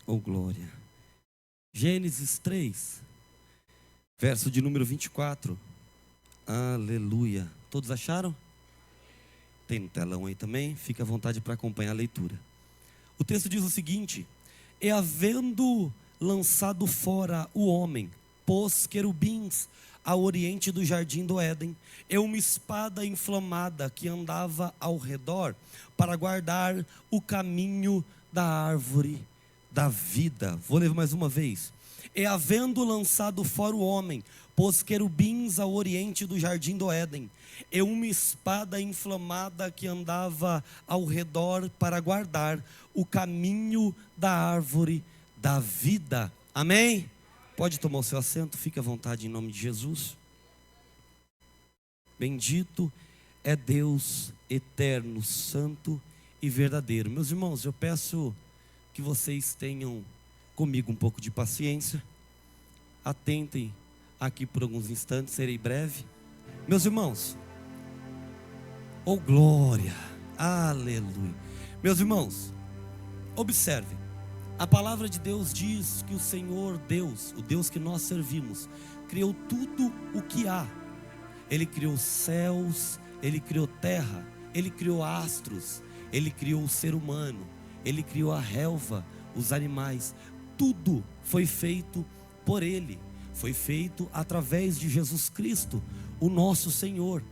Oh, glória. Gênesis 3, verso de número 24. Aleluia. Todos acharam? Tem no telão aí também, fica à vontade para acompanhar a leitura. O texto diz o seguinte: e havendo lançado fora o homem, pôs querubins ao oriente do jardim do Éden, e uma espada inflamada que andava ao redor, para guardar o caminho da árvore da vida. Vou ler mais uma vez. E havendo lançado fora o homem, pôs querubins ao oriente do jardim do Éden, e uma espada inflamada que andava ao redor, para guardar o caminho da árvore da vida. Amém? Pode tomar o seu assento, fique à vontade em nome de Jesus. Bendito é Deus eterno, santo e verdadeiro. Meus irmãos, eu peço que vocês tenham comigo um pouco de paciência. Atentem aqui por alguns instantes, serei breve. Meus irmãos, oh glória, aleluia. Meus irmãos, observe, a palavra de Deus diz que o Senhor Deus, o Deus que nós servimos, criou tudo o que há. Ele criou céus, Ele criou terra, Ele criou astros, Ele criou o ser humano, Ele criou a relva, os animais. Tudo foi feito por Ele, foi feito através de Jesus Cristo, o nosso Senhor.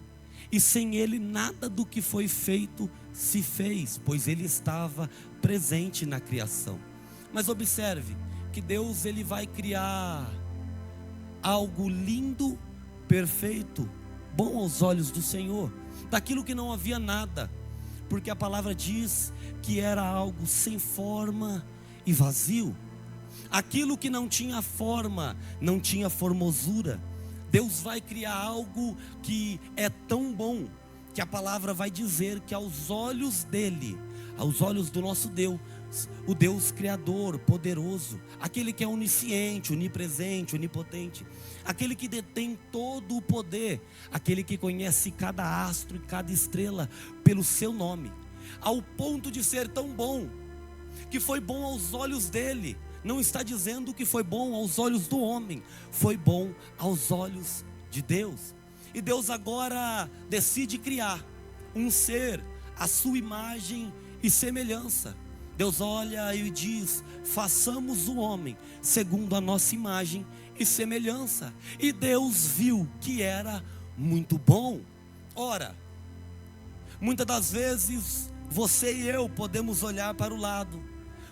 E sem Ele nada do que foi feito se fez, pois Ele estava presente na criação. Mas observe que Deus, Ele vai criar algo lindo, perfeito, bom aos olhos do Senhor, daquilo que não havia nada, porque a palavra diz que era algo sem forma e vazio. Aquilo que não tinha forma, não tinha formosura, Deus vai criar algo que é tão bom, que a palavra vai dizer que aos olhos dele, aos olhos do nosso Deus, o Deus Criador, poderoso, aquele que é onisciente, onipresente, onipotente, aquele que detém todo o poder, aquele que conhece cada astro e cada estrela pelo seu nome, ao ponto de ser tão bom, que foi bom aos olhos dele. Não está dizendo que foi bom aos olhos do homem, foi bom aos olhos de Deus. E Deus agora decide criar um ser à sua imagem e semelhança. Deus olha e diz: façamos o homem segundo a nossa imagem e semelhança. E Deus viu que era muito bom. Ora, muitas das vezes você e eu podemos olhar para o lado,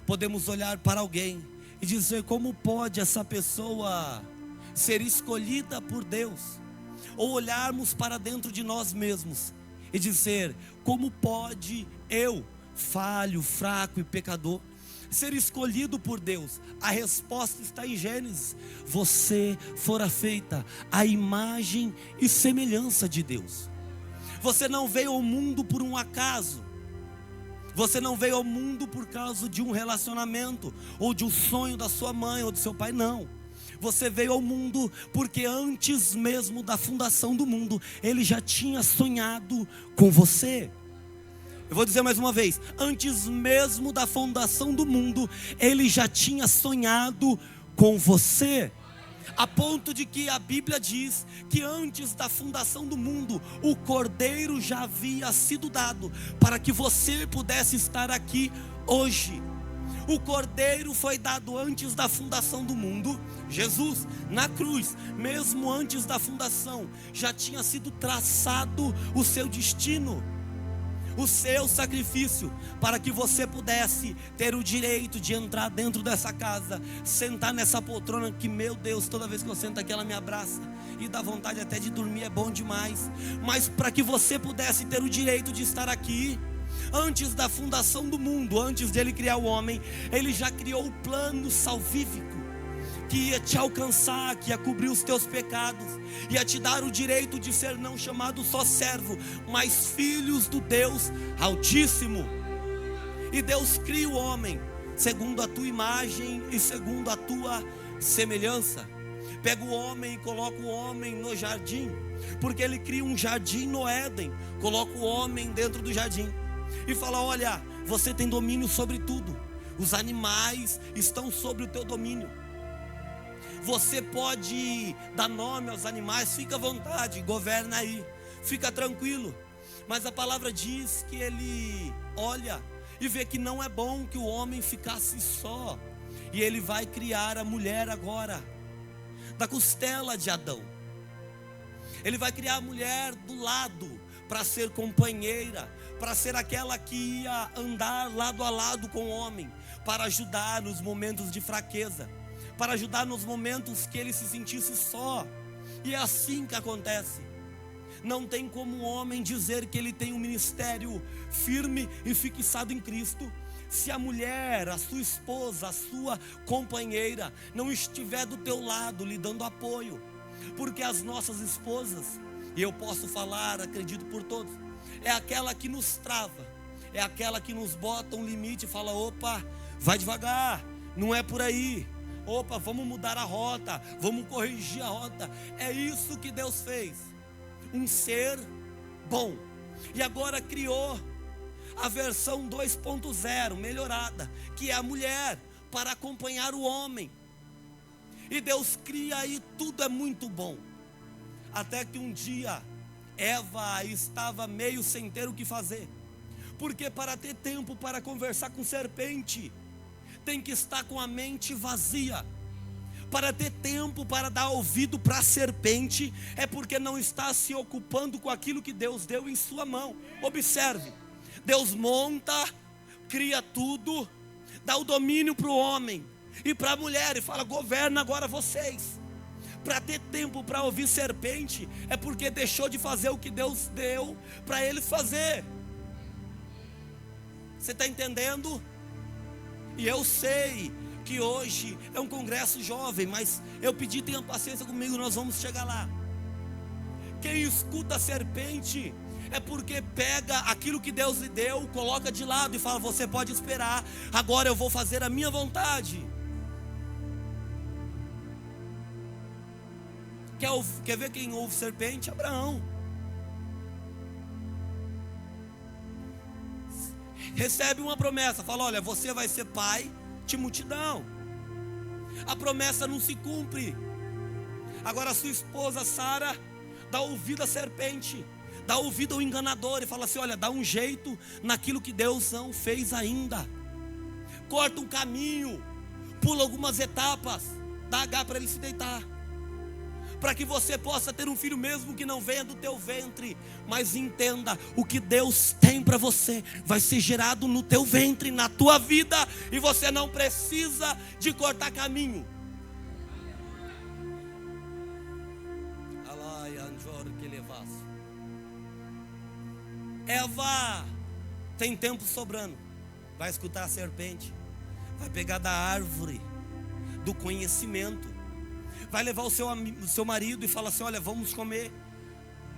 podemos olhar para alguém e dizer: como pode essa pessoa ser escolhida por Deus? Ou olharmos para dentro de nós mesmos e dizer: como pode eu, falho, fraco e pecador, ser escolhido por Deus? A resposta está em Gênesis: você fora feita à imagem e semelhança de Deus. Você não veio ao mundo por um acaso. Você não veio ao mundo por causa de um relacionamento, ou de um sonho da sua mãe ou do seu pai, não. Você veio ao mundo porque antes mesmo da fundação do mundo, Ele já tinha sonhado com você. Eu vou dizer mais uma vez: antes mesmo da fundação do mundo, Ele já tinha sonhado com você. A ponto de que a Bíblia diz que antes da fundação do mundo, o Cordeiro já havia sido dado, para que você pudesse estar aqui hoje. O Cordeiro foi dado antes da fundação do mundo. Jesus, na cruz, mesmo antes da fundação, já tinha sido traçado o seu destino, o seu sacrifício, para que você pudesse ter o direito de entrar dentro dessa casa, sentar nessa poltrona que, meu Deus, toda vez que eu sento aqui ela me abraça e dá vontade até de dormir, é bom demais. Mas para que você pudesse ter o direito de estar aqui, antes da fundação do mundo, antes de Ele criar o homem, Ele já criou o plano salvífico, que ia te alcançar, que ia cobrir os teus pecados, ia te dar o direito de ser não chamado só servo, mas filhos do Deus Altíssimo. E Deus cria o homem segundo a tua imagem e segundo a tua semelhança. Pega o homem e coloca o homem no jardim, porque Ele cria um jardim no Éden, coloca o homem dentro do jardim e fala: olha, você tem domínio sobre tudo. Os animais estão sob o teu domínio. Você pode dar nome aos animais, fica à vontade, governa aí, fica tranquilo. Mas a palavra diz que ele olha e vê que não é bom que o homem ficasse só. E ele vai criar a mulher agora, da costela de Adão. Ele vai criar a mulher do lado, para ser companheira, para ser aquela que ia andar lado a lado com o homem, para ajudar nos momentos de fraqueza, para ajudar nos momentos que ele se sentisse só. E é assim que acontece. Não tem como um homem dizer que ele tem um ministério firme e fixado em Cristo, se a mulher, a sua esposa, a sua companheira não estiver do teu lado, lhe dando apoio. Porque as nossas esposas, e eu posso falar, acredito por todos, é aquela que nos trava, é aquela que nos bota um limite e fala: opa, vai devagar, não é por aí. Opa, vamos mudar a rota, vamos corrigir a rota. É isso que Deus fez, um ser bom. E agora criou a versão 2.0 melhorada, que é a mulher, para acompanhar o homem. E Deus cria e tudo é muito bom. Até que um dia Eva estava meio sem ter o que fazer. Porque para ter tempo para conversar com serpente, tem que estar com a mente vazia. Para ter tempo para dar ouvido para a serpente, é porque não está se ocupando com aquilo que Deus deu em sua mão. Observe, Deus monta, cria tudo, dá o domínio para o homem e para a mulher e fala: governa agora vocês. Para ter tempo para ouvir serpente, é porque deixou de fazer o que Deus deu para eles fazer. Você está entendendo? E eu sei que hoje é um congresso jovem, mas eu pedi, tenha paciência comigo, nós vamos chegar lá. Quem escuta a serpente é porque pega aquilo que Deus lhe deu, coloca de lado e fala: você pode esperar, agora eu vou fazer a minha vontade. Quer ver quem ouve serpente? Abraão. Recebe uma promessa, fala: olha, você vai ser pai de multidão. A promessa não se cumpre. Agora a sua esposa Sara dá ouvido à serpente, dá ouvido ao enganador e fala assim: olha, dá um jeito naquilo que Deus não fez ainda. Corta um caminho, pula algumas etapas, dá H para ele se deitar, para que você possa ter um filho mesmo que não venha do teu ventre. Mas entenda, o que Deus tem para você vai ser gerado no teu ventre, na tua vida, e você não precisa de cortar caminho. Eva tem tempo sobrando, vai escutar a serpente, vai pegar da árvore do conhecimento, vai levar o seu marido e fala assim: olha, vamos comer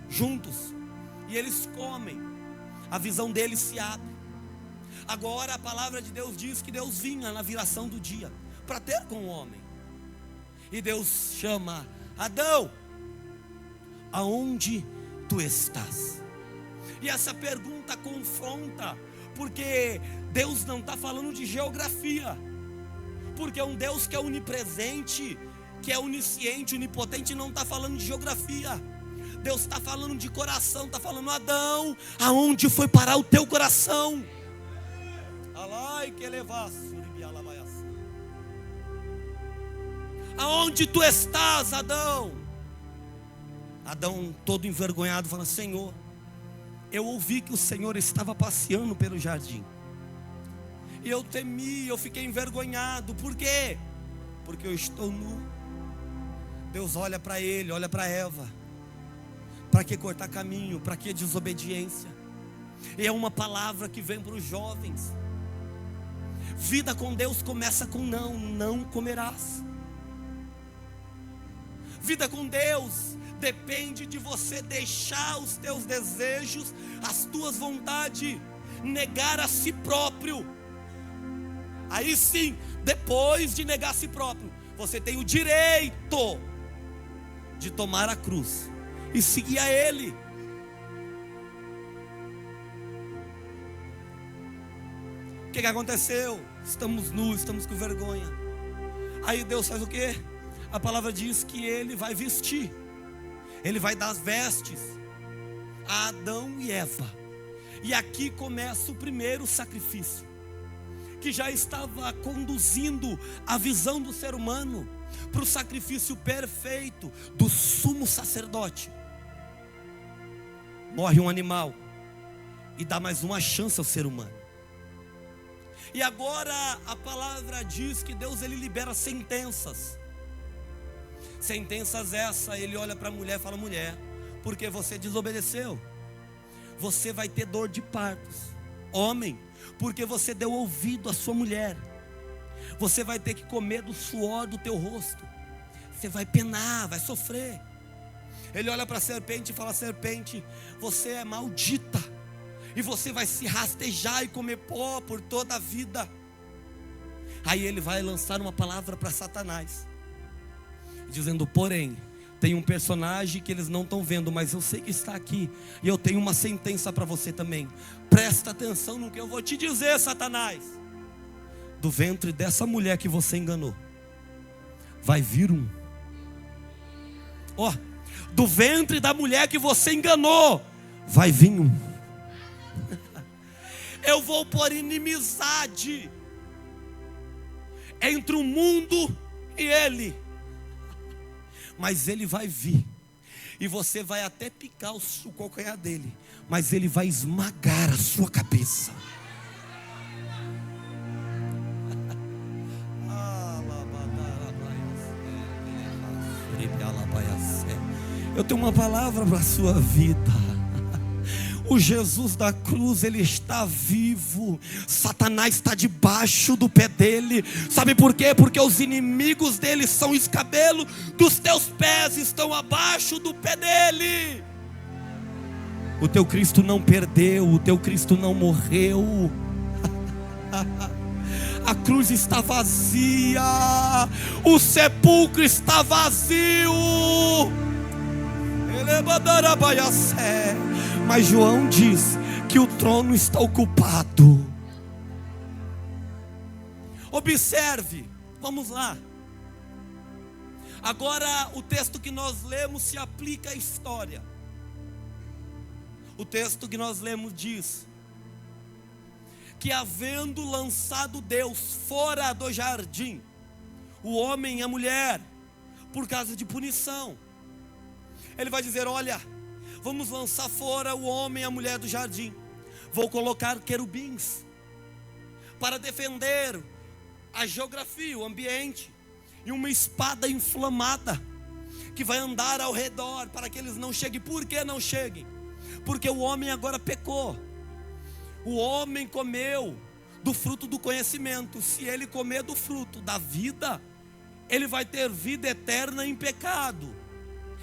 juntos. E eles comem, a visão deles se abre. Agora a palavra de Deus diz que Deus vinha na viração do dia para ter com o homem. E Deus chama: Adão, aonde tu estás? E essa pergunta confronta, porque Deus não está falando de geografia, porque é um Deus que é onipresente, que é onisciente, onipotente, não está falando de geografia. Deus está falando de coração, está falando: Adão, aonde foi parar o teu coração? Aonde tu estás, Adão? Adão, todo envergonhado, fala: Senhor, eu ouvi que o Senhor estava passeando pelo jardim, e eu temi, eu fiquei envergonhado. Por quê? Porque eu estou nu. Deus olha para ele, olha para Eva. Para que cortar caminho? Para que desobediência? E é uma palavra que vem para os jovens. Vida com Deus começa com não, não comerás. Vida com Deus depende de você deixar os teus desejos, as tuas vontades, negar a si próprio. Aí sim, depois de negar a si próprio, você tem o direito de tomar a cruz e seguir a Ele. que aconteceu? Estamos nus, estamos com vergonha. Aí Deus faz o quê? A palavra diz que Ele vai vestir, Ele vai dar as vestes a Adão e Eva. E aqui começa o primeiro sacrifício, que já estava conduzindo a visão do ser humano para o sacrifício perfeito do sumo sacerdote. Morre um animal e dá mais uma chance ao ser humano. E agora a palavra diz que Deus, Ele libera sentenças. Sentenças essa, Ele olha para a mulher e fala: mulher, porque você desobedeceu, você vai ter dor de partos. Homem, porque você deu ouvido à sua mulher, você vai ter que comer do suor do teu rosto. Você vai penar, vai sofrer. Ele olha para a serpente e fala: serpente, você é maldita, e você vai se rastejar e comer pó por toda a vida. Aí ele vai lançar uma palavra para Satanás, dizendo: porém, tem um personagem que eles não estão vendo, mas eu sei que está aqui, e eu tenho uma sentença para você também. Presta atenção no que eu vou te dizer, Satanás. Do ventre dessa mulher que você enganou vai vir um. Do ventre da mulher que você enganou vai vir um. Eu vou pôr inimizade entre o mundo e ele. Mas ele vai vir, e você vai até picar o calcanhar dele, mas ele vai esmagar a sua cabeça. Eu tenho uma palavra para a sua vida. O Jesus da cruz, Ele está vivo. Satanás está debaixo do pé dele. Sabe por quê? Porque os inimigos dele são escabelo dos teus pés, estão abaixo do pé dele. O teu Cristo não perdeu, o teu Cristo não morreu. A cruz está vazia, o sepulcro está vazio. Mas João diz que o trono está ocupado. Observe, vamos lá. Agora o texto que nós lemos se aplica à história. O texto que nós lemos diz que, havendo lançado Deus fora do jardim, o homem e a mulher, por causa de punição, Ele vai dizer: olha, vamos lançar fora o homem e a mulher do jardim. Vou colocar querubins para defender a geografia, o ambiente, e uma espada inflamada que vai andar ao redor para que eles não cheguem. Por que não cheguem? Porque o homem agora pecou. O homem comeu do fruto do conhecimento. Se ele comer do fruto da vida, ele vai ter vida eterna em pecado.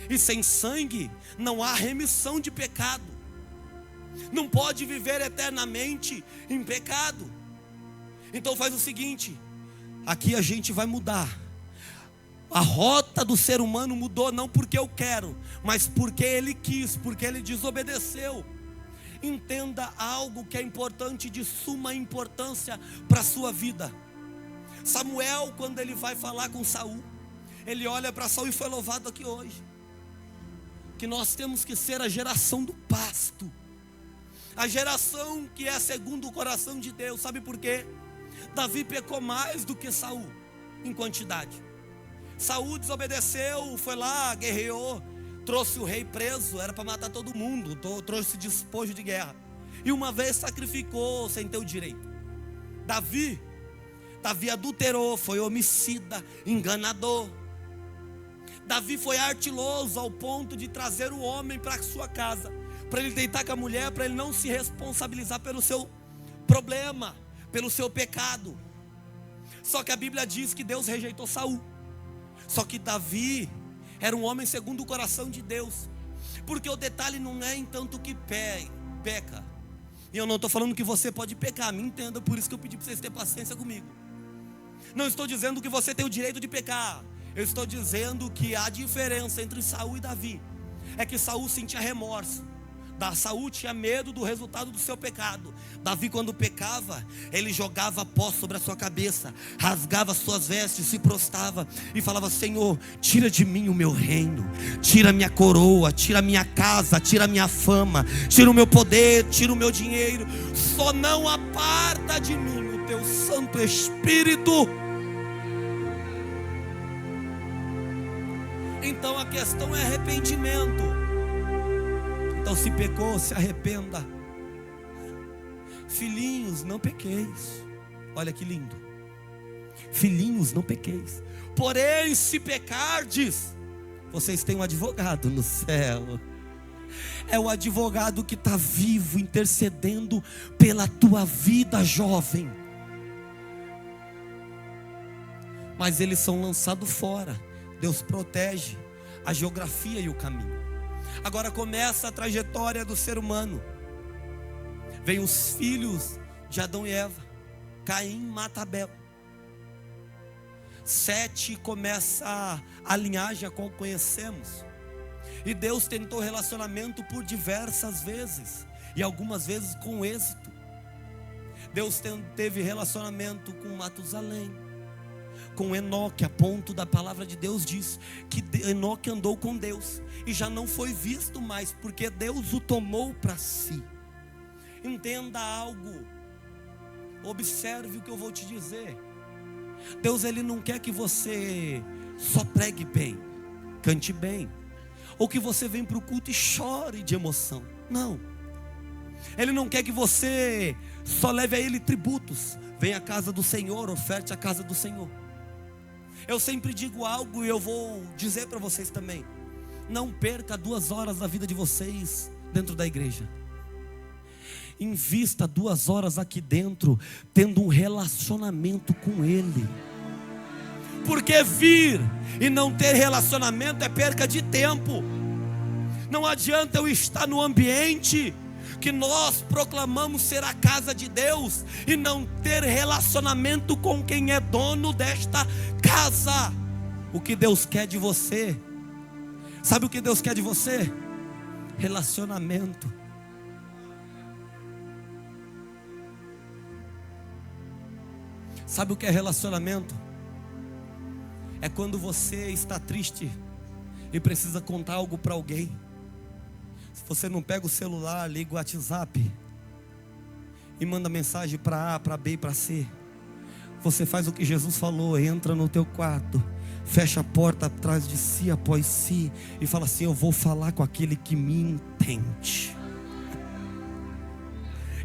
E sem sangue não há remissão de pecado. Não pode viver eternamente em pecado. Então faz o seguinte: aqui a gente vai mudar. A rota do ser humano mudou, não porque eu quero, mas porque ele quis, porque ele desobedeceu. Entenda algo que é importante, de suma importância para a sua vida. Samuel, quando ele vai falar com Saul, ele olha para Saul, e foi louvado aqui hoje, que nós temos que ser a geração do pasto, a geração que é segundo o coração de Deus. Sabe por quê? Davi pecou mais do que Saul em quantidade. Saul desobedeceu, foi lá, guerreou, trouxe o rei preso, era para matar todo mundo, trouxe despojo de guerra, e uma vez sacrificou sem ter o direito. Davi adulterou, foi homicida, enganador. Davi foi artiloso ao ponto de trazer o homem para a sua casa, para ele deitar com a mulher, para ele não se responsabilizar pelo seu problema, pelo seu pecado. Só que a Bíblia diz que Deus rejeitou Saul. Só que Davi era um homem segundo o coração de Deus. Porque o detalhe não é em tanto que peca. E eu não estou falando que você pode pecar, me entenda, por isso que eu pedi para vocês terem paciência comigo. Não estou dizendo que você tem o direito de pecar. Eu estou dizendo que a diferença entre Saul e Davi é que Saul sentia remorso. Saul tinha medo do resultado do seu pecado. Davi, quando pecava, ele jogava pó sobre a sua cabeça, rasgava suas vestes, se prostrava e falava: Senhor, tira de mim o meu reino, tira a minha coroa, tira a minha casa, tira a minha fama, tira o meu poder, tira o meu dinheiro, só não aparta de mim o teu Santo Espírito. Então a questão é arrependimento. Então, se pecou, se arrependa. Filhinhos, não pequeis. Olha que lindo. Filhinhos, não pequeis. Porém, se pecardes, vocês têm um advogado no céu. É o advogado que está vivo, intercedendo pela tua vida, jovem. Mas eles são lançados fora. Deus protege a geografia e o caminho. Agora começa a trajetória do ser humano. Vem os filhos de Adão e Eva. Caim mata Abel. Sete começa a linhagem a qual conhecemos. E Deus tentou relacionamento por diversas vezes, e algumas vezes com êxito. Deus teve relacionamento com Matusalém, com Enoque, a ponto da palavra de Deus diz que Enoque andou com Deus e já não foi visto mais, porque Deus o tomou para si. Entenda algo, observe o que eu vou te dizer. Deus, ele não quer que você só pregue bem, cante bem, ou que você venha para o culto e chore de emoção. Não. Ele não quer que você só leve a ele tributos. Venha à casa do Senhor, oferte a casa do Senhor. Eu sempre digo algo e eu vou dizer para vocês também: não perca 2 horas da vida de vocês dentro da igreja. Invista 2 horas aqui dentro, tendo um relacionamento com Ele. Porque vir e não ter relacionamento é perca de tempo. Não adianta eu estar no ambiente que nós proclamamos ser a casa de Deus e não ter relacionamento com quem é dono desta casa. O que Deus quer de você? Sabe o que Deus quer de você? Relacionamento. Sabe o que é relacionamento? É quando você está triste e precisa contar algo para alguém. Se você não pega o celular, liga o WhatsApp e manda mensagem para A, para B e para C. Você faz o que Jesus falou: entra no teu quarto, fecha a porta atrás de si, após si, e fala assim: eu vou falar com aquele que me entende.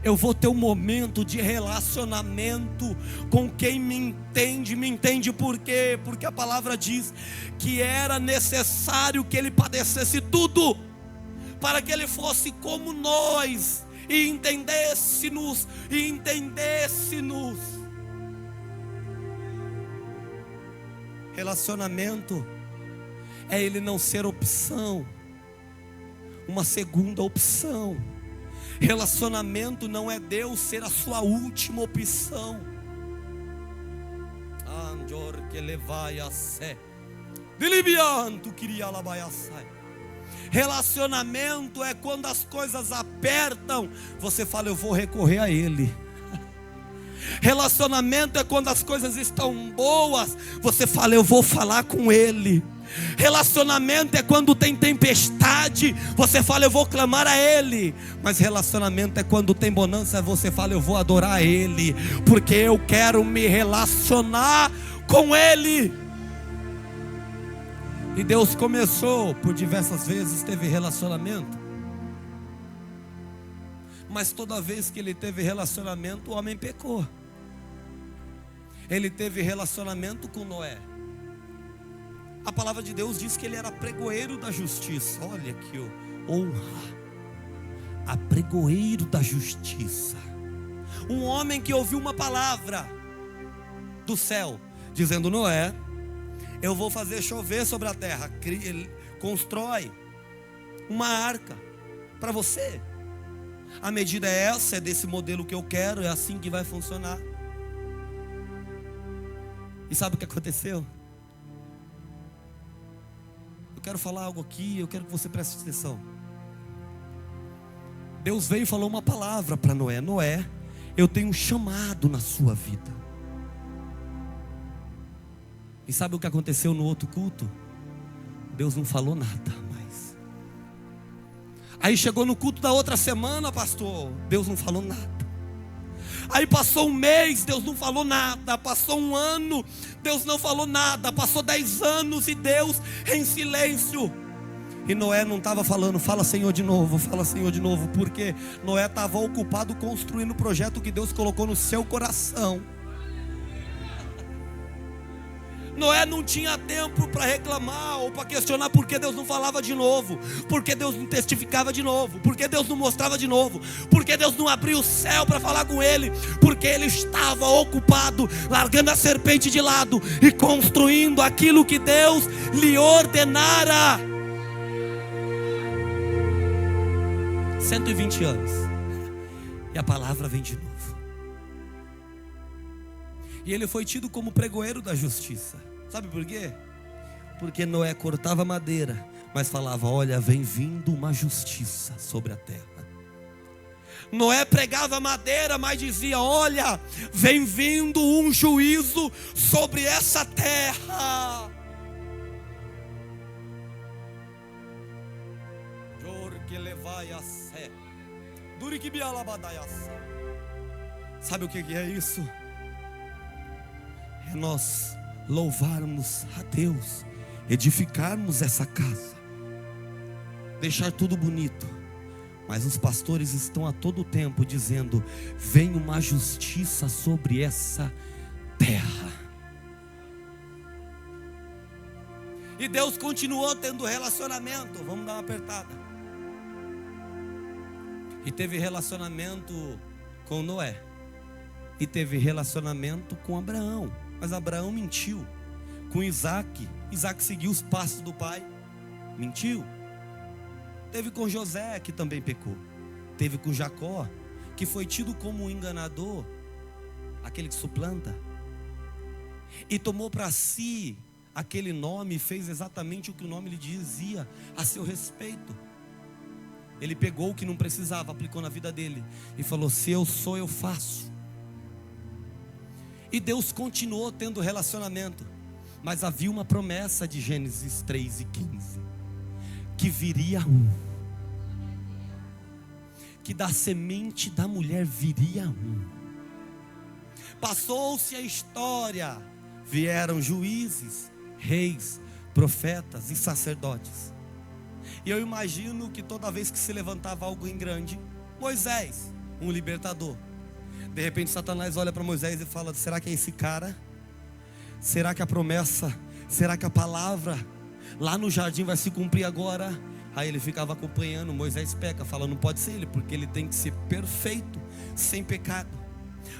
Eu vou ter um momento de relacionamento com quem me entende. Me entende por quê? Porque a palavra diz que era necessário que ele padecesse tudo, para que ele fosse como nós, e entendesse-nos, Relacionamento é ele não ser opção, uma segunda opção. Relacionamento não é Deus ser a sua última opção. Relacionamento é quando as coisas apertam, você fala: eu vou recorrer a Ele. Relacionamento é quando as coisas estão boas, você fala: eu vou falar com Ele. Relacionamento é quando tem tempestade, você fala: eu vou clamar a Ele. Mas relacionamento é quando tem bonança, você fala: eu vou adorar a Ele, porque eu quero me relacionar com Ele. E Deus começou, por diversas vezes teve relacionamento, mas toda vez que ele teve relacionamento, o homem pecou. Ele teve relacionamento com Noé. A palavra de Deus diz que ele era pregoeiro da justiça. Olha que honra. A pregoeiro da justiça. Um homem que ouviu uma palavra do céu, dizendo: Noé, eu vou fazer chover sobre a terra. Constrói uma arca para você. A medida é essa, é desse modelo que eu quero, é assim que vai funcionar. E sabe o que aconteceu? Eu quero falar algo aqui, eu quero que você preste atenção. Deus veio e falou uma palavra para Noé: Noé, eu tenho um chamado na sua vida. E sabe o que aconteceu no outro culto? Deus não falou nada mais. Aí chegou no culto da outra semana, pastor, Deus não falou nada. Aí passou um mês, Deus não falou nada. Passou um ano, Deus não falou nada. Passou 10 anos e Deus em silêncio. E Noé não estava falando, fala Senhor de novo, fala Senhor de novo. Porque Noé estava ocupado construindo o projeto que Deus colocou no seu coração. Noé não tinha tempo para reclamar ou para questionar por que Deus não falava de novo, por que Deus não testificava de novo, por que Deus não mostrava de novo, por que Deus não abriu o céu para falar com ele, porque ele estava ocupado, largando a serpente de lado e construindo aquilo que Deus lhe ordenara. 120 anos, e a palavra vem de novo. E ele foi tido como pregoeiro da justiça. Sabe por quê? Porque Noé cortava madeira, mas falava: olha, vem vindo uma justiça sobre a terra. Noé pregava madeira, mas dizia: olha, vem vindo um juízo sobre essa terra. Sabe o que é isso? É nós louvarmos a Deus, edificarmos essa casa, deixar tudo bonito. Mas os pastores estão a todo tempo dizendo: vem uma justiça sobre essa terra. E Deus continuou tendo relacionamento. Vamos dar uma apertada. E teve relacionamento com Noé, e teve relacionamento com Abraão. Mas Abraão mentiu. Com Isaac, Isaac seguiu os passos do pai, mentiu. Teve com José, que também pecou. Teve com Jacó, que foi tido como um enganador, aquele que suplanta, e tomou para si aquele nome e fez exatamente o que o nome lhe dizia a seu respeito. Ele pegou o que não precisava, aplicou na vida dele e falou: se eu sou, eu faço. E Deus continuou tendo relacionamento, mas havia uma promessa de Gênesis 3:15, que viria um, que da semente da mulher viria um. Passou-se a história, vieram juízes, reis, profetas e sacerdotes. E eu imagino que toda vez que se levantava algo em grande, Moisés, um libertador, de repente Satanás olha para Moisés e fala: será que é esse cara? Será que a promessa, será que a palavra lá no jardim vai se cumprir agora? Aí ele ficava acompanhando, Moisés peca, fala: não pode ser ele, porque ele tem que ser perfeito, sem pecado.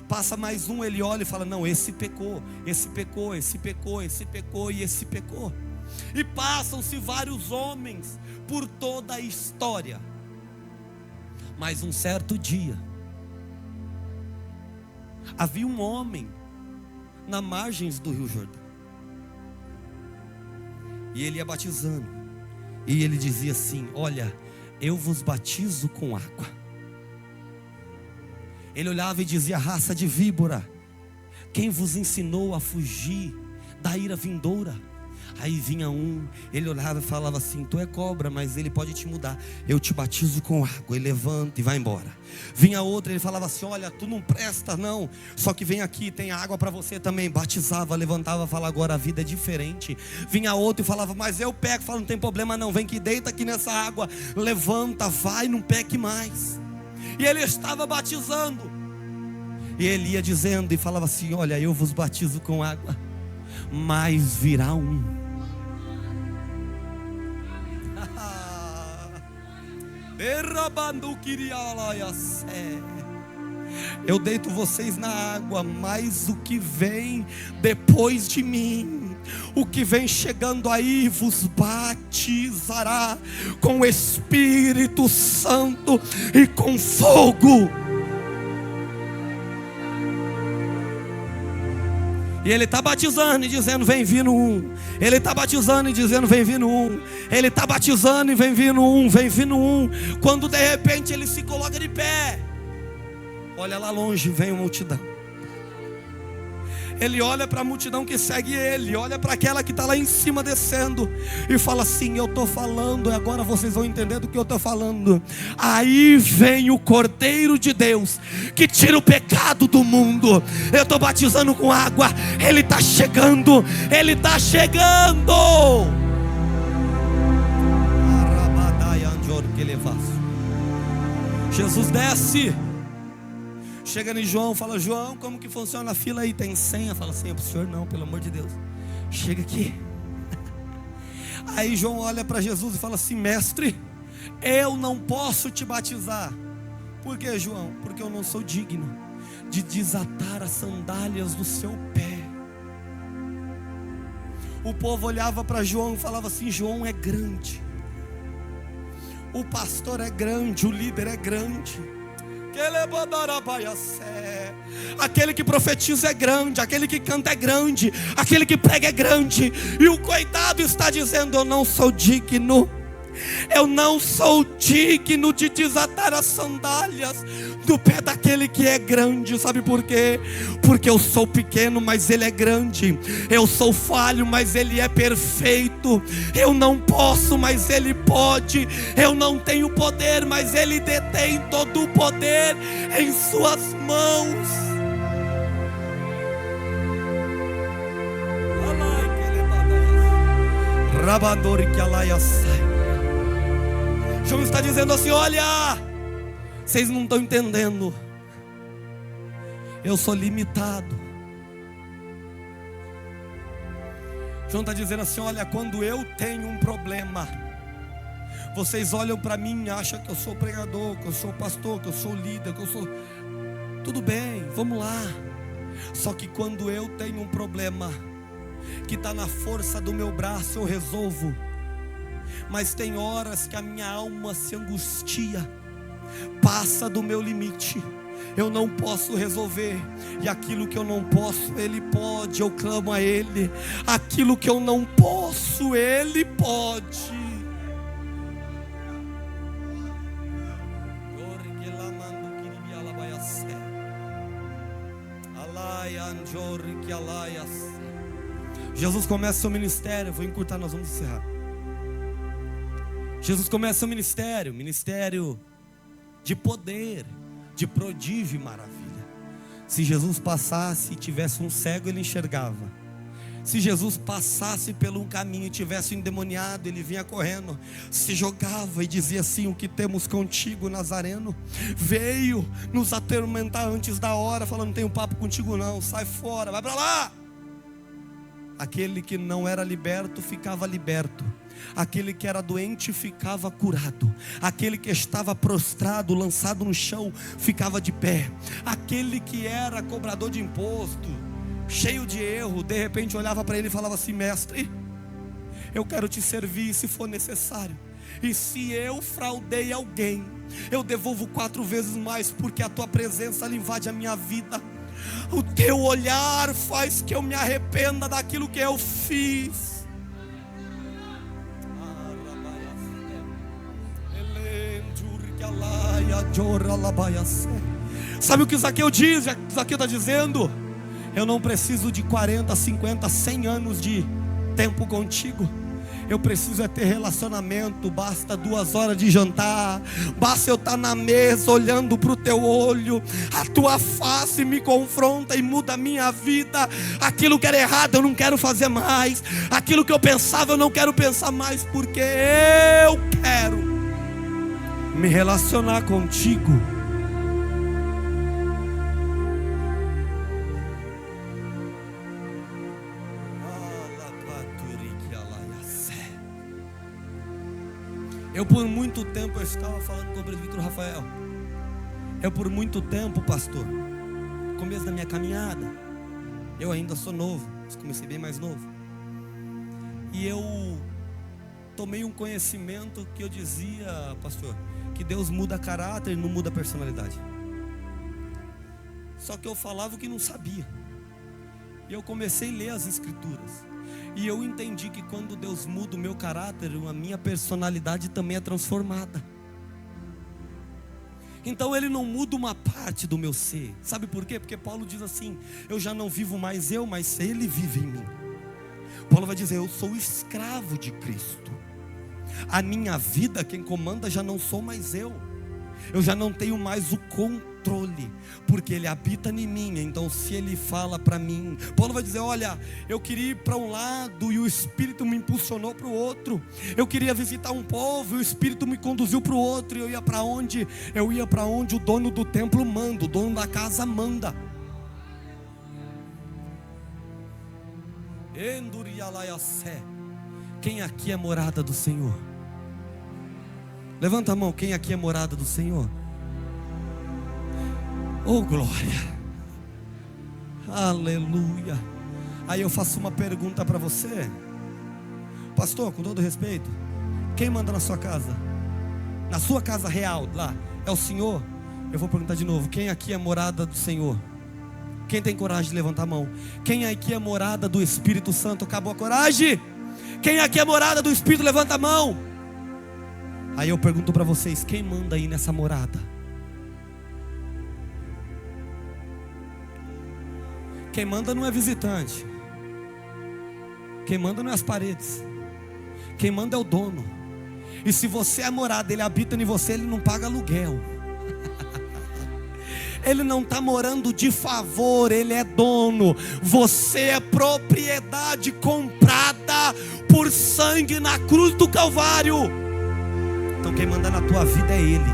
Passa mais um, ele olha e fala: não, esse pecou, esse pecou, esse pecou, esse pecou e esse pecou. E passam-se vários homens por toda a história. Mas um certo dia, havia um homem na margens do Rio Jordão, e ele ia batizando, e ele dizia assim: olha, eu vos batizo com água. Ele olhava e dizia: raça de víbora, quem vos ensinou a fugir da ira vindoura? Aí vinha um, ele olhava e falava assim: tu é cobra, mas ele pode te mudar. Eu te batizo com água, e levanta e vai embora. Vinha outro, ele falava assim: olha, tu não presta não, só que vem aqui, tem água para você também. Batizava, levantava, falava: agora a vida é diferente. Vinha outro e falava: mas eu peco. Fala: não tem problema não, vem que deita aqui nessa água, levanta, vai, não peque mais. E ele estava batizando, e ele ia dizendo e falava assim: olha, eu vos batizo com água, mas virá um. Eu deito vocês na água, mas o que vem depois de mim, o que vem chegando aí, vos batizará com o Espírito Santo e com fogo. E Ele está batizando e dizendo: vem vindo um. Ele está batizando e dizendo: vem vindo um. Ele está batizando e vem vindo um, vem vindo um. Quando de repente Ele se coloca de pé, olha lá longe, vem uma multidão. Ele olha para a multidão que segue Ele, olha para aquela que está lá em cima descendo e fala assim: eu estou falando, e agora vocês vão entender do que eu estou falando. Aí vem o Cordeiro de Deus que tira o pecado do mundo. Eu estou batizando com água, Ele está chegando, Ele está chegando. Jesus desce, chega em João, fala: João, como que funciona a fila aí? Tem senha? Fala assim: é para o senhor não, pelo amor de Deus, chega aqui. Aí João olha para Jesus e fala assim: mestre, eu não posso te batizar. Por que, João? Porque eu não sou digno de desatar as sandálias do seu pé. O povo olhava para João e falava assim: João é grande, o pastor é grande, o líder é grande, aquele que profetiza é grande, aquele que canta é grande, aquele que prega é grande. E o coitado está dizendo: eu não sou digno, eu não sou digno de desatar as sandálias do pé daquele que é grande. Sabe por quê? Porque eu sou pequeno, mas Ele é grande. Eu sou falho, mas Ele é perfeito. Eu não posso, mas Ele pode. Eu não tenho poder, mas Ele detém todo o poder em suas mãos. João está dizendo assim: olha, vocês não estão entendendo, eu sou limitado. João está dizendo assim: olha, quando eu tenho um problema, vocês olham para mim e acham que eu sou pregador, que eu sou pastor, que eu sou líder, que eu sou... Tudo bem, vamos lá. Só que quando eu tenho um problema que está na força do meu braço, eu resolvo. Mas tem horas que a minha alma se angustia, passa do meu limite, eu não posso resolver. E aquilo que eu não posso, Ele pode. Eu clamo a Ele. Aquilo que eu não posso, Ele pode. Jesus começa seu ministério. Vou encurtar, nós vamos encerrar. Jesus começa seu ministério, ministério de poder, de prodígio e maravilha. Se Jesus passasse e tivesse um cego, Ele enxergava. Se Jesus passasse por um caminho e tivesse um endemoniado, Ele vinha correndo, se jogava e dizia assim: o que temos contigo, Nazareno? Veio nos atormentar antes da hora, falando: não tenho papo contigo não, sai fora, vai para lá. Aquele que não era liberto ficava liberto, aquele que era doente ficava curado, aquele que estava prostrado, lançado no chão, ficava de pé, aquele que era cobrador de imposto, cheio de erro, de repente olhava para ele e falava assim: mestre, eu quero te servir se for necessário, e se eu fraudei alguém, eu devolvo 4 vezes mais, porque a tua presença invade a minha vida. O teu olhar faz que eu me arrependa daquilo que eu fiz. Sabe o que Zaqueu diz? Zaqueu está dizendo: eu não preciso de 40, 50, 100 anos de tempo contigo. Eu preciso é ter relacionamento. Basta 2 horas de jantar, basta eu estar na mesa olhando para o teu olho, a tua face me confronta e muda a minha vida. Aquilo que era errado eu não quero fazer mais, aquilo que eu pensava eu não quero pensar mais, porque eu quero me relacionar contigo. Eu por muito tempo, eu estava falando com o presbítero Rafael, eu por muito tempo, pastor, começo da minha caminhada, eu ainda sou novo, mas comecei bem mais novo, e eu tomei um conhecimento que eu dizia, pastor, que Deus muda caráter e não muda personalidade. Só que eu falava o que não sabia. E eu comecei a ler as escrituras. E eu entendi que quando Deus muda o meu caráter, a minha personalidade também é transformada. Então Ele não muda uma parte do meu ser. Sabe por quê? Porque Paulo diz assim: eu já não vivo mais eu, mas Ele vive em mim. Paulo vai dizer: eu sou escravo de Cristo. A minha vida, quem comanda já não sou mais eu. Eu já não tenho mais o controle, porque Ele habita em mim. Então se Ele fala para mim, Paulo vai dizer: olha, eu queria ir para um lado e o Espírito me impulsionou para o outro. Eu queria visitar um povo e o Espírito me conduziu para o outro. E eu ia para onde? Eu ia para onde o dono do templo manda, o dono da casa manda. Quem aqui é morada do Senhor? Levanta a mão, quem aqui é morada do Senhor? Oh glória, aleluia. Aí eu faço uma pergunta para você, pastor, com todo respeito: quem manda na sua casa? Na sua casa real, lá, é o Senhor? Eu vou perguntar de novo: quem aqui é morada do Senhor? Quem tem coragem de levantar a mão? Quem aqui é morada do Espírito Santo? Acabou a coragem? Quem aqui é morada do Espírito, levanta a mão. Aí eu pergunto para vocês: quem manda aí nessa morada? Quem manda não é visitante. Quem manda não é as paredes. Quem manda é o dono. E se você é morada, Ele habita em você, Ele não paga aluguel. Ele não está morando de favor, Ele é dono. Você é propriedade comprada por sangue na cruz do Calvário. Então quem manda na tua vida é Ele.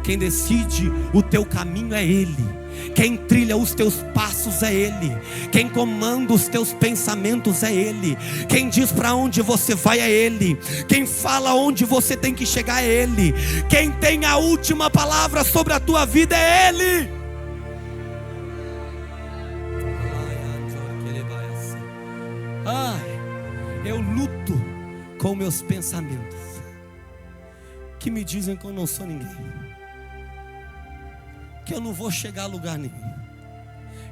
Quem decide o teu caminho é Ele. Quem trilha os teus passos é Ele. Quem comanda os teus pensamentos é Ele. Quem diz para onde você vai é Ele. Quem fala onde você tem que chegar é Ele. Quem tem a última palavra sobre a tua vida é Ele. Eu luto com meus pensamentos que me dizem que eu não sou ninguém, que eu não vou chegar a lugar nenhum.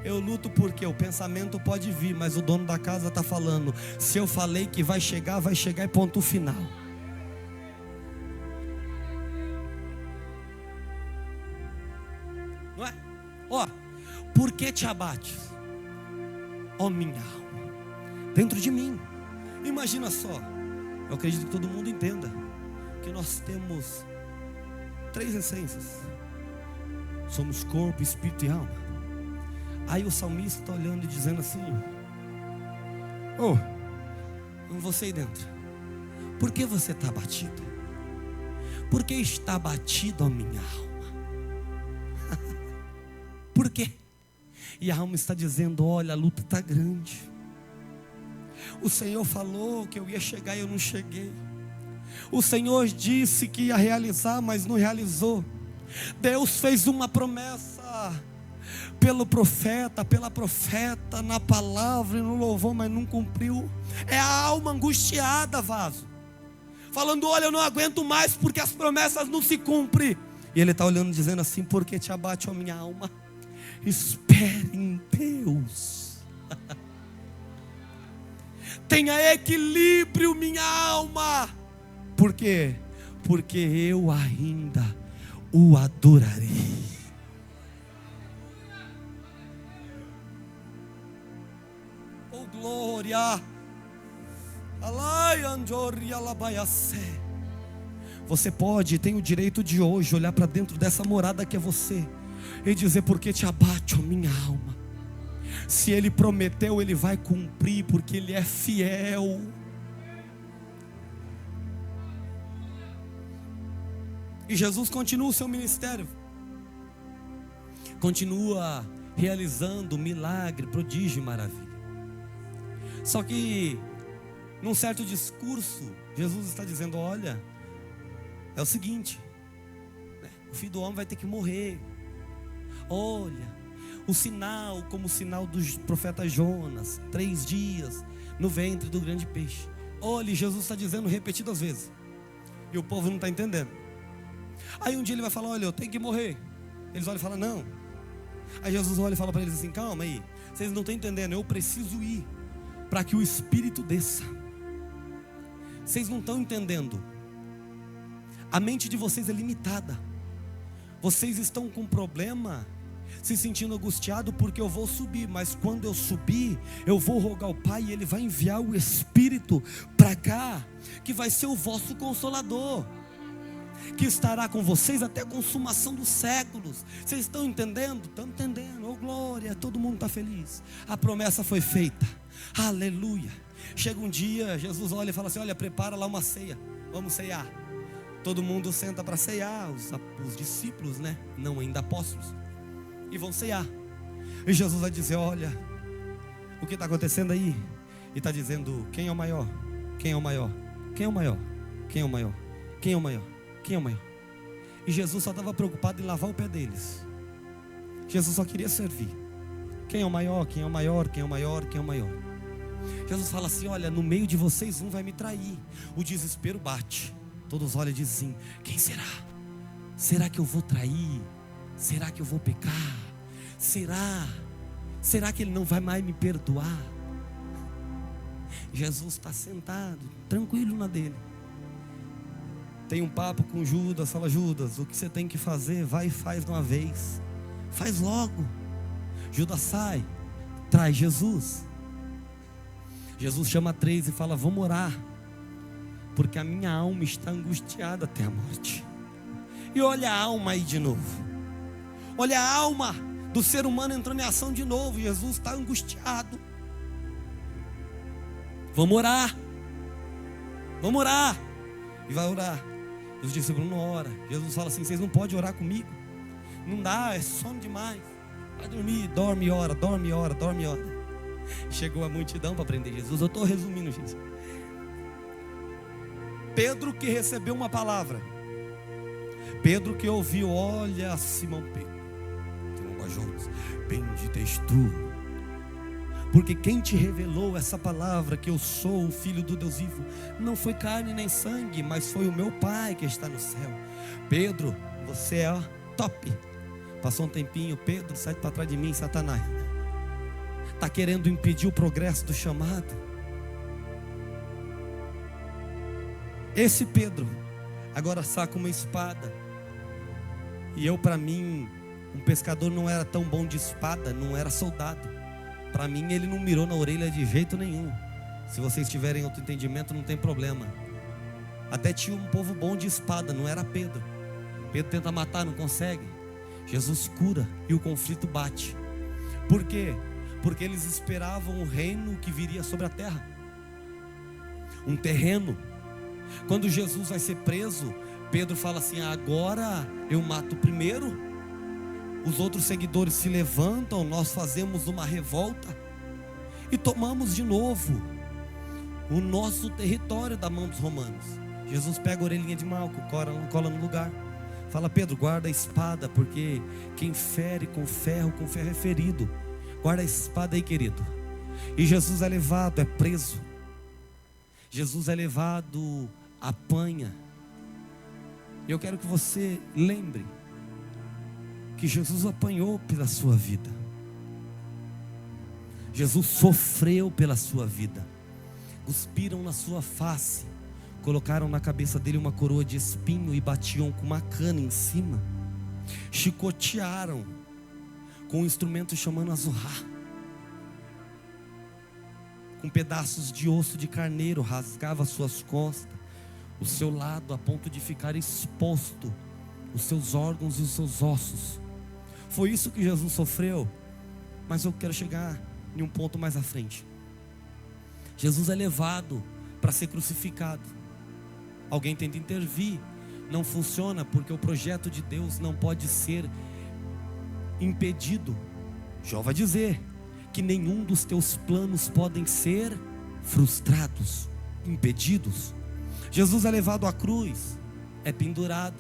Eu luto porque o pensamento pode vir, mas o dono da casa está falando: se eu falei que vai chegar e ponto final. Não é? Ó, por que te abates, ó minha alma, dentro de mim? Imagina só, eu acredito que todo mundo entenda que nós temos 3 essências. Somos corpo, espírito e alma. Aí o salmista está olhando e dizendo assim: você aí dentro, por que você está abatido? Por que está abatido a minha alma? Por quê? E a alma está dizendo: olha, a luta está grande. O Senhor falou que eu ia chegar e eu não cheguei. O Senhor disse que ia realizar, mas não realizou. Deus fez uma promessa pelo profeta, pela profeta, na palavra e no louvor, mas não cumpriu. É a alma angustiada, vaso, falando: olha, eu não aguento mais porque as promessas não se cumprem. E ele está olhando dizendo assim: por que te abate, ó minha alma? Espere em Deus. Tenha equilíbrio, minha alma. Por quê? Porque eu ainda o adorarei. Oh glória. Você pode, tem o direito de hoje olhar para dentro dessa morada que é você e dizer: por que te abate, ó minha alma? Se Ele prometeu, Ele vai cumprir, porque Ele é fiel. E Jesus continua o seu ministério, continua realizando milagre, prodígio e maravilha. Só que num certo discurso, Jesus está dizendo: olha, é o seguinte, o Filho do Homem vai ter que morrer. Olha, o sinal, como o sinal do profeta Jonas, 3 dias no ventre do grande peixe. Olha, Jesus está dizendo repetidas vezes, e o povo não está entendendo. Aí um dia ele vai falar: olha, eu tenho que morrer. Eles olham e falam: não. Aí Jesus olha e fala para eles assim: calma aí, Vocês não estão entendendo, eu preciso ir para que o Espírito desça. Vocês não estão entendendo. A mente de vocês é limitada. Vocês estão com problema, se sentindo angustiado porque eu vou subir, mas quando eu subir, eu vou rogar ao Pai e Ele vai enviar o Espírito para cá, que vai ser o vosso Consolador, que estará com vocês até a consumação dos séculos. Vocês estão entendendo? Estão entendendo, oh glória, todo mundo está feliz, a promessa foi feita, aleluia. Chega um dia, Jesus olha e fala assim: olha, prepara lá uma ceia, vamos ceiar. Todo mundo senta para ceiar, os discípulos, né? Não ainda apóstolos, e vão ceiar. E Jesus vai dizer: olha, o que está acontecendo aí? E está dizendo: quem é o maior? Quem é o maior? Quem é o maior? Quem é o maior? Quem é o maior? Quem é o maior? E Jesus só estava preocupado em lavar o pé deles. Jesus só queria servir. Quem é o maior? Quem é o maior? Quem é o maior? Quem é o maior? Jesus fala assim: olha, no meio de vocês um vai me trair. O desespero bate. Todos olham e dizem assim: quem será? Será que eu vou trair? Será que eu vou pecar? Será que Ele não vai mais me perdoar? Jesus está sentado, tranquilo na dele. Tem um papo com Judas, fala: Judas, o que você tem que fazer, vai e faz de uma vez. Faz logo. Judas sai, traz Jesus. Jesus chama 3 e fala: vamos orar, porque a minha alma está angustiada até a morte. E olha a alma aí de novo. Olha a alma do ser humano entrando em ação de novo. Jesus está angustiado. Vamos orar. Vamos orar. E vai orar. Os discípulos não oram. Jesus fala assim: vocês não podem orar comigo. Não dá, é sono demais. Vai dormir, dorme e ora, dorme e ora, dorme e ora. Chegou a multidão para prender Jesus. Eu estou resumindo, gente. Pedro que recebeu uma palavra. Pedro que ouviu: olha, Simão Pedro, bendito és tu, porque quem te revelou essa palavra, que eu sou o Filho do Deus vivo, não foi carne nem sangue, mas foi o meu Pai que está no céu. Pedro, você é top. Passou um tempinho: Pedro, sai para trás de mim, Satanás. Está querendo impedir o progresso do chamado. Esse Pedro agora saca uma espada. E eu, para mim, um pescador não era tão bom de espada, não era soldado. Para mim, ele não mirou na orelha de jeito nenhum. Se vocês tiverem outro entendimento, não tem problema. Até tinha um povo bom de espada, não era Pedro. Pedro tenta matar, não consegue. Jesus cura e o conflito bate. Por quê? Porque eles esperavam o reino que viria sobre a terra, um terreno. Quando Jesus vai ser preso, Pedro fala assim: agora eu mato o primeiro, os outros seguidores se levantam, nós fazemos uma revolta e tomamos de novo o nosso território da mão dos romanos. Jesus pega a orelhinha de Malco, cola no lugar, fala: Pedro, guarda a espada, porque quem fere com ferro é ferido. Guarda a espada aí, querido. E Jesus é levado, é preso. Jesus é levado, apanha. E eu quero que você lembre que Jesus apanhou pela sua vida. Jesus sofreu pela sua vida. Cuspiram na sua face, colocaram na cabeça dele uma coroa de espinho e batiam com uma cana em cima. Chicotearam com um instrumento chamando azurrá, com pedaços de osso de carneiro, rasgava suas costas, o seu lado, a ponto de ficar exposto os seus órgãos e os seus ossos. Foi isso que Jesus sofreu. Mas eu quero chegar em um ponto mais à frente. Jesus é levado para ser crucificado. Alguém tenta intervir, não funciona, porque o projeto de Deus não pode ser impedido. Jó vai dizer que nenhum dos teus planos podem ser frustrados, impedidos. Jesus é levado à cruz, é pendurado,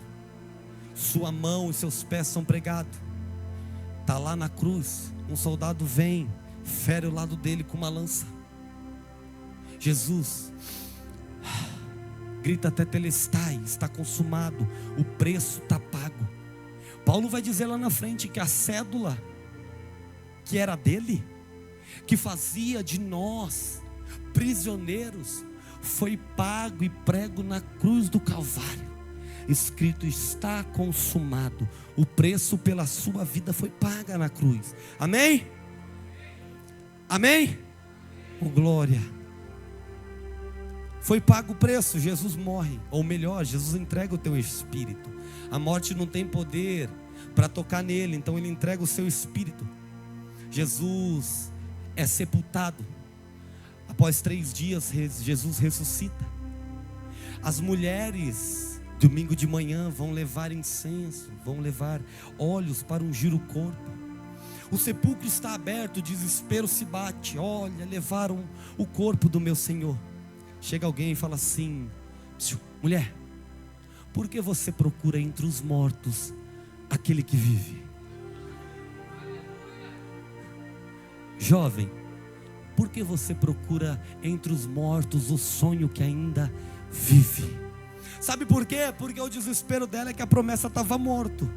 sua mão e seus pés são pregados. Está lá na cruz, um soldado vem, fere o lado dele com uma lança. Jesus grita até Telestai, está consumado, o preço está pago. Paulo vai dizer lá na frente que a cédula que era dele que fazia de nós prisioneiros, foi pago e prego na cruz do Calvário. Escrito está consumado. O preço pela sua vida foi paga na cruz. Amém? Amém? Oh, glória. Foi pago o preço, Jesus morre. Ou melhor, Jesus entrega o teu espírito. A morte não tem poder para tocar nele, então ele entrega o seu espírito. Jesus é sepultado. Após 3 dias, Jesus ressuscita. As mulheres, domingo de manhã, vão levar incenso, vão levar óleos para ungir o corpo. O sepulcro está aberto, o desespero se bate. Olha, levaram o corpo do meu Senhor. Chega alguém e fala assim: mulher, por que você procura entre os mortos aquele que vive? Jovem, por que você procura entre os mortos o sonho que ainda vive? Sabe por quê? Porque o desespero dela é que a promessa estava morto.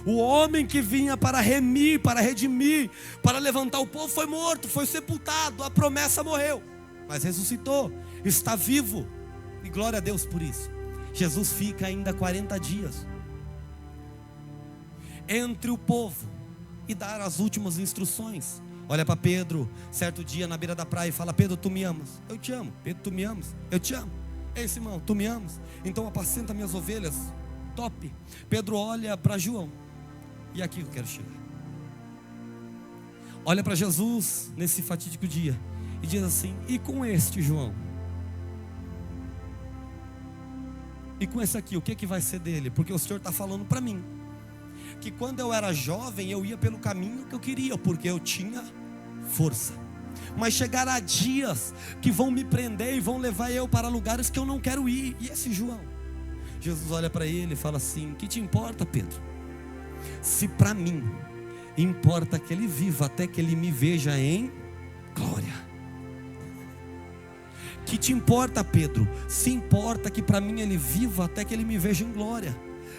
O homem que vinha para remir, para redimir, para levantar o povo foi morto, foi sepultado. A promessa morreu, mas ressuscitou, está vivo. E glória a Deus por isso. Jesus fica ainda 40 dias entre o povo e dar as últimas instruções. Olha para Pedro, certo dia na beira da praia, e fala: Pedro, tu me amas? Eu te amo. Pedro, tu me amas? Eu te amo. Ei, Simão, tu me amas? Então apacenta minhas ovelhas. Top. Pedro olha para João, e aqui eu quero chegar. Olha para Jesus nesse fatídico dia e diz assim: e com este João? E com esse aqui, o que vai ser dele? Porque o Senhor está falando para mim que quando eu era jovem eu ia pelo caminho que eu queria, porque eu tinha força. Mas chegará dias que vão me prender e vão levar eu para lugares que eu não quero ir. E esse João? Jesus olha para ele e fala assim: que te importa, Pedro? Se para mim importa que ele viva até que ele me veja em glória. Que te importa, Pedro? Se importa que para mim ele viva até que ele me veja em glória.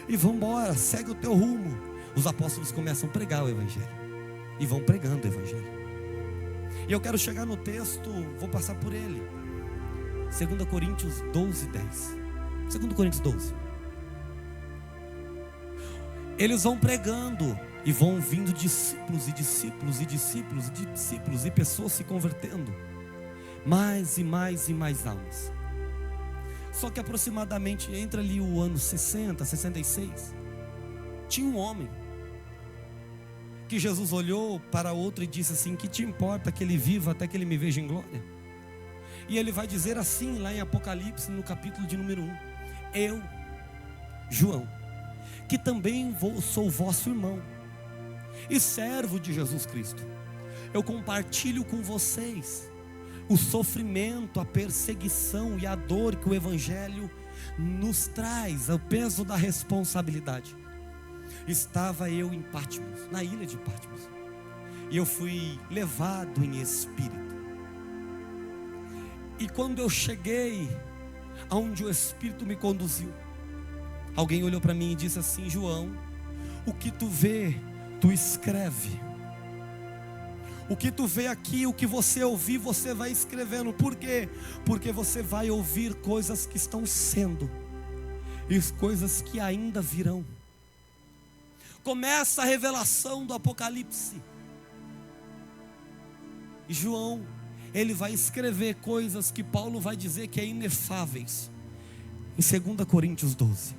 E vamos embora, segue o teu rumo. Os apóstolos começam a pregar o evangelho e vão pregando o evangelho. E eu quero chegar no texto, vou passar por ele. 2 Coríntios 12, 10. 2 Coríntios 12. Eles vão pregando e vão vindo discípulos e discípulos e discípulos e discípulos, e pessoas se convertendo. Mais e mais e mais almas. Só que aproximadamente entre ali o ano 60, 66, tinha um homem que Jesus olhou para outro e disse assim: que te importa que ele viva até que ele me veja em glória? E ele vai dizer assim lá em Apocalipse, no capítulo de número 1: eu, João, que também sou vosso irmão e servo de Jesus Cristo, eu compartilho com vocês o sofrimento, a perseguição e a dor que o evangelho nos traz, o peso da responsabilidade. Estava eu em Patmos, na ilha de Patmos, e eu fui levado em espírito. E quando eu cheguei aonde o Espírito me conduziu, alguém olhou para mim e disse assim: João, o que tu vê, tu escreve. O que tu vê aqui, o que você ouvir, você vai escrevendo. Por quê? Porque você vai ouvir coisas que estão sendo e coisas que ainda virão. Começa a revelação do Apocalipse. E João, ele vai escrever coisas que Paulo vai dizer que é inefáveis em 2 Coríntios 12.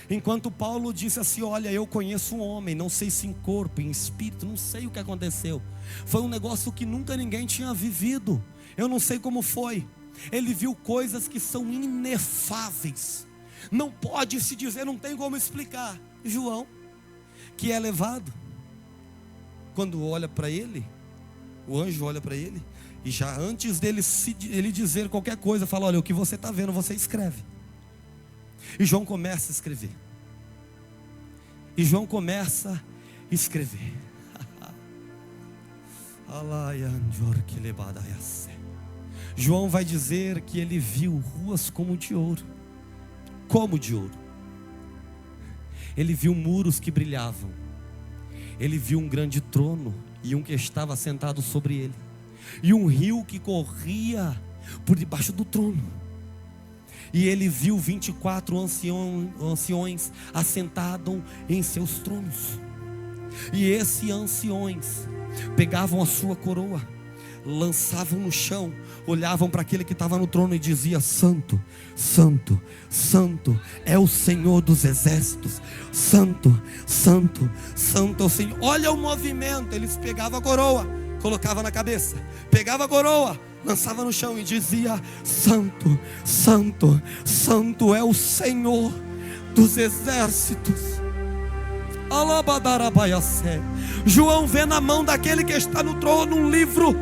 Enquanto Paulo disse assim: olha, eu conheço um homem, não sei se em corpo, em espírito, não sei o que aconteceu. Foi um negócio que nunca ninguém tinha vivido. Eu não sei como foi. Ele viu coisas que são inefáveis. Não pode se dizer, não tem como explicar. João, que é levado, quando olha para ele, o anjo olha para ele, e já antes dele ele dizer qualquer coisa, fala: olha, o que você está vendo, você escreve. E João começa a escrever. E João começa a escrever. João vai dizer que ele viu ruas como de ouro. Como de ouro. Ele viu muros que brilhavam. Ele viu um grande trono e um que estava sentado sobre ele. e um rio que corria por debaixo do trono. E ele viu 24 anciões assentados em seus tronos. E esses anciões pegavam a sua coroa, lançavam no chão, olhavam para aquele que estava no trono e dizia: Santo, Santo, Santo é o Senhor dos exércitos. Santo, Santo, Santo é o Senhor. Olha o movimento. Eles pegavam a coroa, colocavam na cabeça, pegava a coroa, lançava no chão e dizia: Santo, Santo, Santo é o Senhor dos exércitos. João vê na mão daquele que está no trono um livro,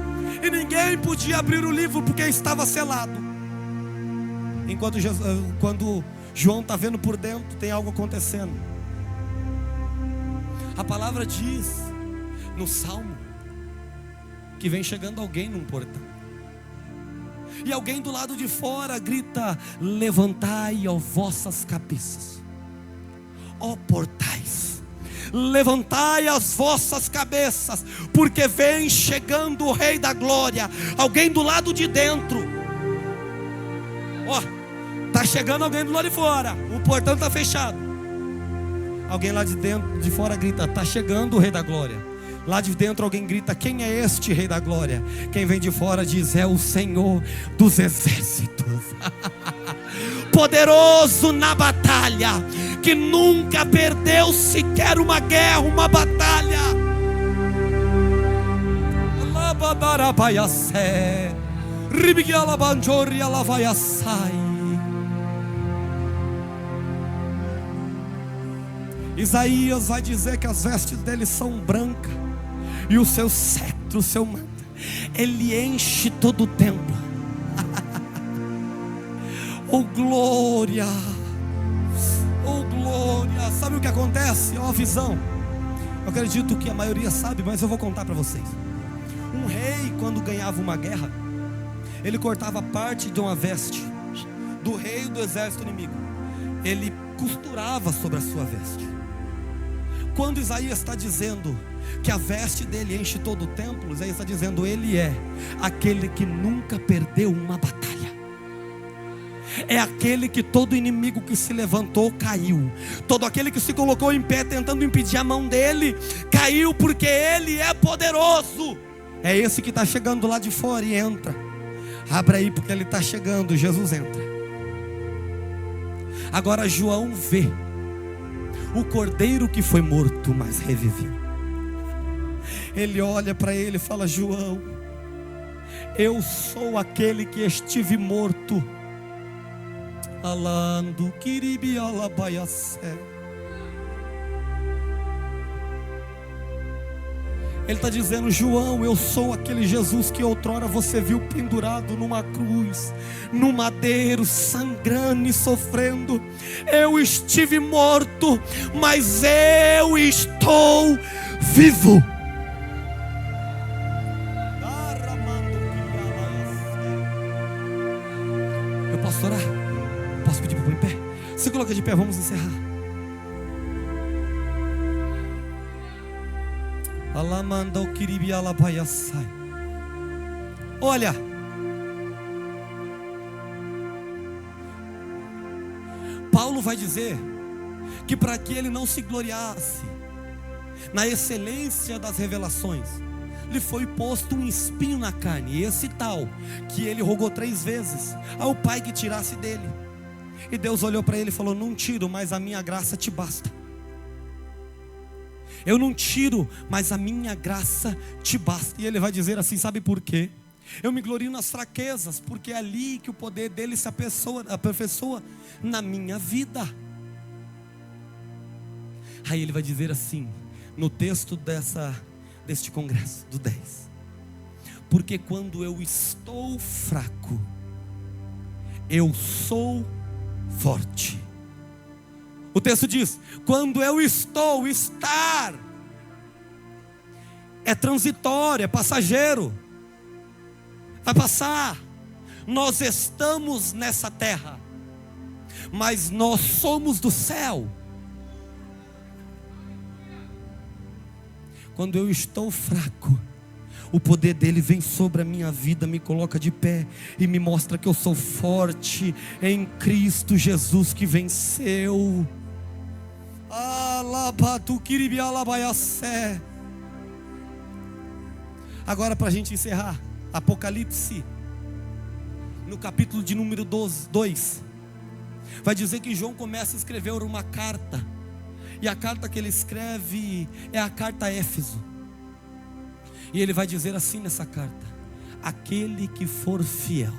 e ninguém podia abrir o livro porque estava selado. Quando João está vendo por dentro, tem algo acontecendo. A palavra diz no Salmo que vem chegando alguém num portão, e alguém do lado de fora grita: levantai as vossas cabeças, ó portais, levantai as vossas cabeças, porque vem chegando o Rei da Glória. Alguém do lado de dentro, ó, está chegando alguém do lado de fora, o portão está fechado. Alguém lá de dentro, de fora grita: está chegando o Rei da Glória. Lá de dentro alguém grita: quem é este Rei da Glória? Quem vem de fora diz: é o Senhor dos exércitos. Poderoso na batalha, que nunca perdeu sequer uma guerra, uma batalha. Isaías vai dizer que as vestes dele são brancas, e o seu cetro, o seu manto, ele enche todo o templo. Oh glória, oh glória. Sabe o que acontece? É uma visão. Eu acredito que a maioria sabe, mas eu vou contar para vocês. Um rei, quando ganhava uma guerra, ele cortava parte de uma veste do rei e do exército inimigo, ele costurava sobre a sua veste. Quando Isaías está dizendo que a veste dele enche todo o templo, Isaías está dizendo: ele é aquele que nunca perdeu uma batalha. É aquele que todo inimigo que se levantou caiu. Todo aquele que se colocou em pé tentando impedir a mão dele, caiu, porque ele é poderoso. É esse que está chegando lá de fora e entra. Abra aí, porque ele está chegando. Jesus entra. Agora João vê o cordeiro que foi morto, mas reviveu. Ele olha para ele e fala: João, eu sou aquele que estive morto. Alando kiribi alabaiassé. Ele está dizendo: João, eu sou aquele Jesus que outrora você viu pendurado numa cruz, no madeiro, sangrando e sofrendo. Eu estive morto, mas eu estou vivo. Eu posso orar? Posso pedir para pôr em pé? Se coloca de pé, vamos encerrar. Olha, Paulo vai dizer que para que ele não se gloriasse na excelência das revelações, lhe foi posto um espinho na carne, esse tal que ele rogou 3 vezes ao Pai que tirasse dele. E Deus olhou para ele e falou: não tiro, mas a minha graça te basta. Eu não tiro, mas a minha graça te basta. E ele vai dizer assim: sabe por quê? Eu me glorio nas fraquezas, porque é ali que o poder dele se aperfeiçoa na minha vida. Aí ele vai dizer assim, no texto deste congresso, do 10: porque quando eu estou fraco, eu sou forte. O texto diz: quando eu estou, estar é transitório, é passageiro, vai passar. Nós estamos nessa terra, mas nós somos do céu. Quando eu estou fraco, O poder dele vem sobre a minha vida, me coloca de pé e me mostra que eu sou forte em Cristo Jesus que venceu. Agora, para a gente encerrar, Apocalipse, no capítulo de número 2, vai dizer que João começa a escrever uma carta, e a carta que ele escreve é a carta a Éfeso, e ele vai dizer assim nessa carta: aquele que for fiel,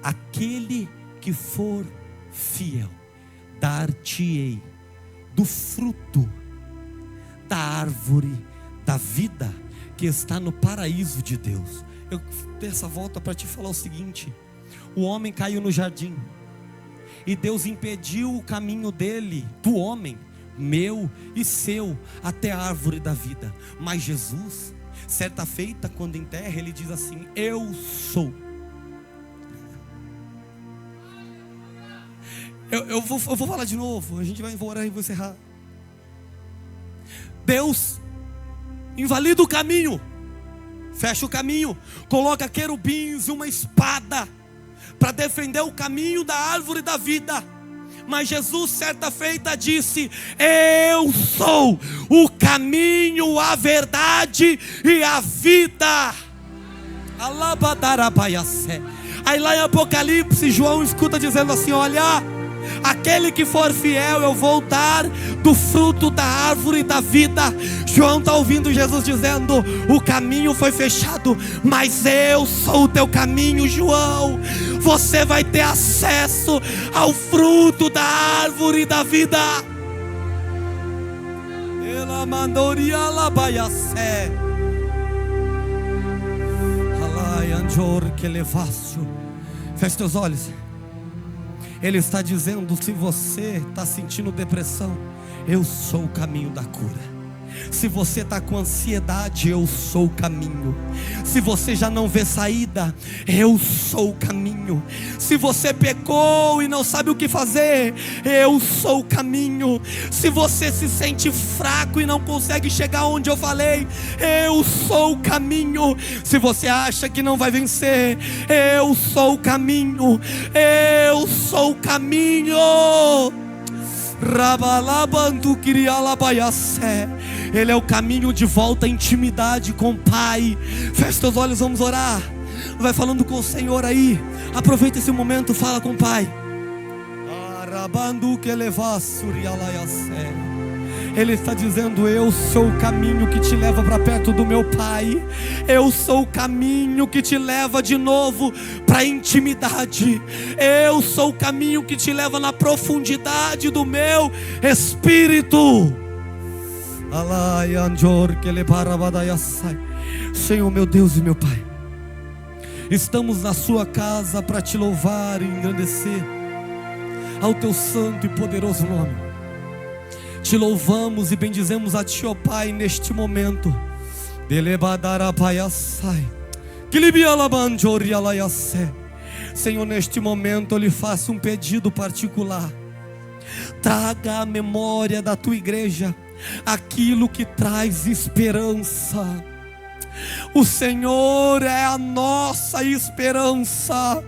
aquele que for fiel, dar-te-ei do fruto da árvore da vida que está no paraíso de Deus. Eu dei essa volta para te falar o seguinte: o homem caiu no jardim, e Deus impediu o caminho dele, do homem, meu e seu, até a árvore da vida. Mas Jesus, certa feita, quando em terra, ele diz assim: eu sou. Eu vou falar de novo, a gente vai orar e vou encerrar. Deus invalida o caminho, fecha o caminho, coloca querubins e uma espada para defender o caminho da árvore da vida. Mas Jesus, certa feita, disse: eu sou o caminho, a verdade e a vida. Aí lá em Apocalipse, João escuta dizendo assim: olha, aquele que for fiel, eu vou dar do fruto da árvore da vida. João está ouvindo Jesus dizendo: o caminho foi fechado, mas eu sou o teu caminho, João. Você vai ter acesso ao fruto da árvore da vida. Ela mandoria labaiaçé. Alai anjor que levácio. Feche teus olhos. Ele está dizendo: se você está sentindo depressão, eu sou o caminho da cura. Se você está com ansiedade, eu sou o caminho. Se você já não vê saída, eu sou o caminho. Se você pecou e não sabe o que fazer, eu sou o caminho. Se você se sente fraco e não consegue chegar onde eu falei, eu sou o caminho. Se você acha que não vai vencer, eu sou o caminho. Eu sou o caminho. Rabalabandu kirialabaiaçé. Ele é o caminho de volta à intimidade com o Pai. Feche teus olhos, vamos orar. Vai falando com o Senhor aí. Aproveita esse momento, fala com o Pai. Arabandu que levassurialaiaçé. Ele está dizendo: eu sou o caminho que te leva para perto do meu Pai. Eu sou o caminho que te leva de novo para a intimidade. Eu sou o caminho que te leva na profundidade do meu Espírito. Senhor, meu Deus e meu Pai, estamos na sua casa para te louvar e engrandecer ao teu santo e poderoso nome. Te louvamos e bendizemos a ti, ó Pai, neste momento. Senhor, neste momento eu lhe faço um pedido particular. Traga à memória da tua igreja aquilo que traz esperança. O Senhor é a nossa esperança.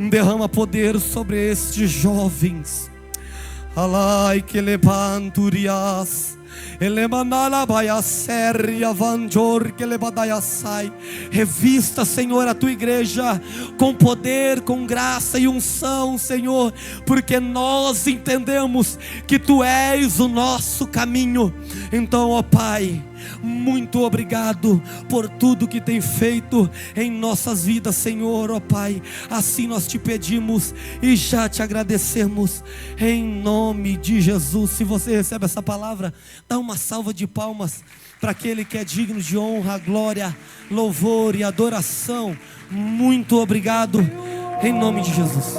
Derrama poder sobre estes jovens. Alai que levanturias. Revista, Senhor, a tua igreja com poder, com graça e unção, Senhor, porque nós entendemos que tu és o nosso caminho. Então, ó Pai, muito obrigado por tudo que tem feito em nossas vidas, Senhor, ó Pai. Assim nós te pedimos e já te agradecemos em nome de Jesus. Se você recebe essa palavra, dá uma salva de palmas para aquele que é digno de honra, glória, louvor e adoração. Muito obrigado em nome de Jesus.